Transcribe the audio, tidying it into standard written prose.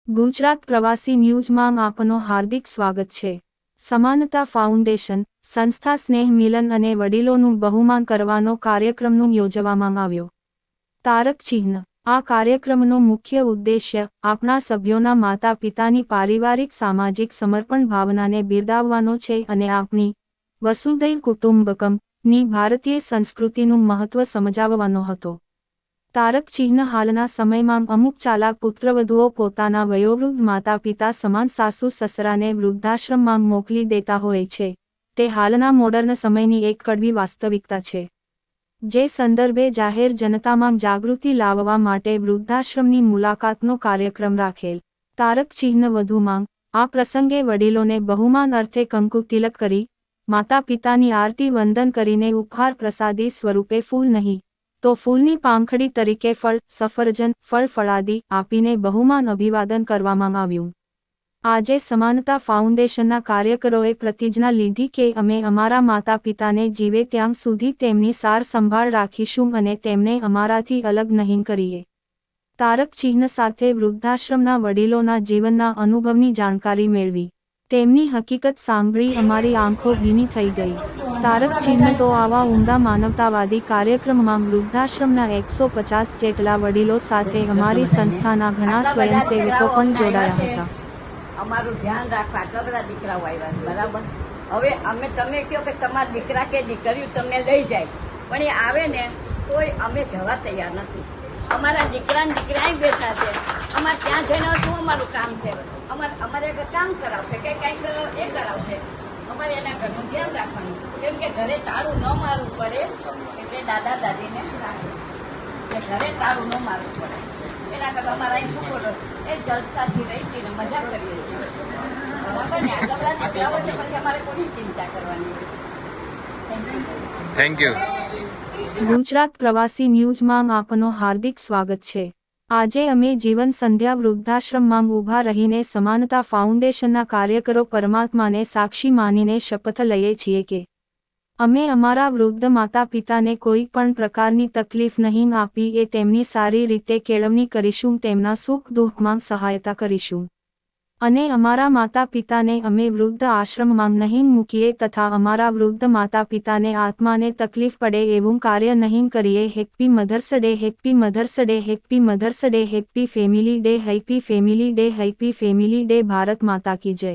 ગુજરાત પ્રવાસી ન્યૂઝમાં આપનું હાર્દિક સ્વાગત છે। સમાનતા ફાઉન્ડેશન સંસ્થા સ્નેહ મિલન અને વડીલોનું બહુમાન કરવાનો કાર્યક્રમનું યોજવામાં આવ્યો। તારક ચિહ્ન આ કાર્યક્રમનો મુખ્ય ઉદ્દેશ્ય આપણા સભ્યોના માતા પિતાની પારિવારિક સામાજિક સમર્પણ ભાવનાને બિરદાવવાનો છે અને આપણી વસુધૈવ કુટુંબકમ ની ભારતીય સંસ્કૃતિનું મહત્વ સમજાવવાનો હતો। તારક ચિહ્ન હાલના સમયમાં અમુક ચાલાક પુત્રવધુઓ પોતાના વયોવૃદ્ધ માતા પિતા સમાન સાસુ સસરાને વૃદ્ધાશ્રમમાં મોકલી દેતા હોય છે। તે હાલના મોડર્ન સમયની એક કડવી વાસ્તવિકતા છે, જે સંદર્ભે જાહેર જનતામાં જાગૃતિ લાવવા માટે વૃદ્ધાશ્રમની મુલાકાતનો કાર્યક્રમ રાખેલ। તારક ચિહ્ન વધુમાં આ પ્રસંગે વડીલોને બહુમાન અર્થે કંકુ તિલક કરી માતા પિતાની આરતી વંદન કરીને ઉપહાર પ્રસાદી સ્વરૂપે ફૂલ નહીં તો ફૂલની પાંખડી તરીકે ફળ સફરજન ફળ ફળાદી આપીને બહુમાન અભિવાદન કરવામાં આવ્યું। આજે સમાનતા ફાઉન્ડેશનના કાર્યકરોએ પ્રતિજ્ઞા લીધી કે અમે અમારા માતા પિતાને જીવે ત્યાં સુધી તેમની સાર સંભાળ રાખીશું અને તેમને અમારાથી અલગ નહીં કરીએ। તારક ચિહ્ન સાથે વૃદ્ધાશ્રમના વડીલોના જીવનના અનુભવની જાણકારી મેળવી તેમની હકીકત સાંભળી અમારી આંખો ભીની થઈ ગઈ। તારક ચિહ્ન તો આવા ઊંડા માનવતાવાદી કાર્યક્રમમાં વૃદ્ધાશ્રમના 150 જેટલા વડીલો સાથે અમારી સંસ્થાના ઘણા સ્વયંસેવકો પણ જોડાયા હતા। અમારું ધ્યાન રાખવા આટલા બધા દીકરાઓ આવ્યા છે, બરાબર। હવે અમે તમે કહો કે તમારા દીકરા કે દીકરીઓ તમને લઈ જાય, પણ એ આવે ને તોય અમે જવા તૈયાર નથી। અમારા દીકરા ને દીકરા બેઠા છે, અમારે ત્યાં જઈને શું અમારું કામ છે? અમારે કામ કરાવશે કે કંઈક એ કરાવશે, અમારે એના ઘરનું ધ્યાન રાખવાનું, કેમ કે ઘરે તાળું ન મારવું પડે એટલે દાદા દાદીને રાખે કે ઘરે તાળું ન મારવું પડે। એના કરતા અમારા અહીં શું બોલો એ જલસાથી રહી છીએ, મજા કરીએ છીએ, બરાબર ને? આટલા બધા દીકરાઓ છે, પછી અમારે કોની ચિંતા કરવાની? Thank you. ગુજરાત પ્રવાસી ન્યૂઝમાં આપનું હાર્દિક સ્વાગત છે। આજે અમે જીવન સંધ્યા વૃદ્ધાશ્રમમાં ઊભા રહીને સમાનતા ફાઉન્ડેશનના કાર્યકરો પરમાત્માને સાક્ષી માનીને શપથ લઈએ છીએ કે અમે અમારા વૃદ્ધ માતા પિતાને કોઈ પણ પ્રકારની તકલીફ નહીં આપી એ તેમની સારી રીતે કેળવણી કરીશું, તેમના સુખ દુઃખમાં સહાયતા કરીશું અને અમારા માતા પિતાને અમે વૃદ્ધ આશ્રમમાં નહીં મૂકીએ તથા અમારા વૃદ્ધ માતા પિતાને આત્માને તકલીફ પડે એવું કાર્ય નહીં કરીએ। Happy Mother's Day, happy Mother's Day, happy Mother's Day, happy family day, happy family day, happy family day. Bharat માતા કી જય।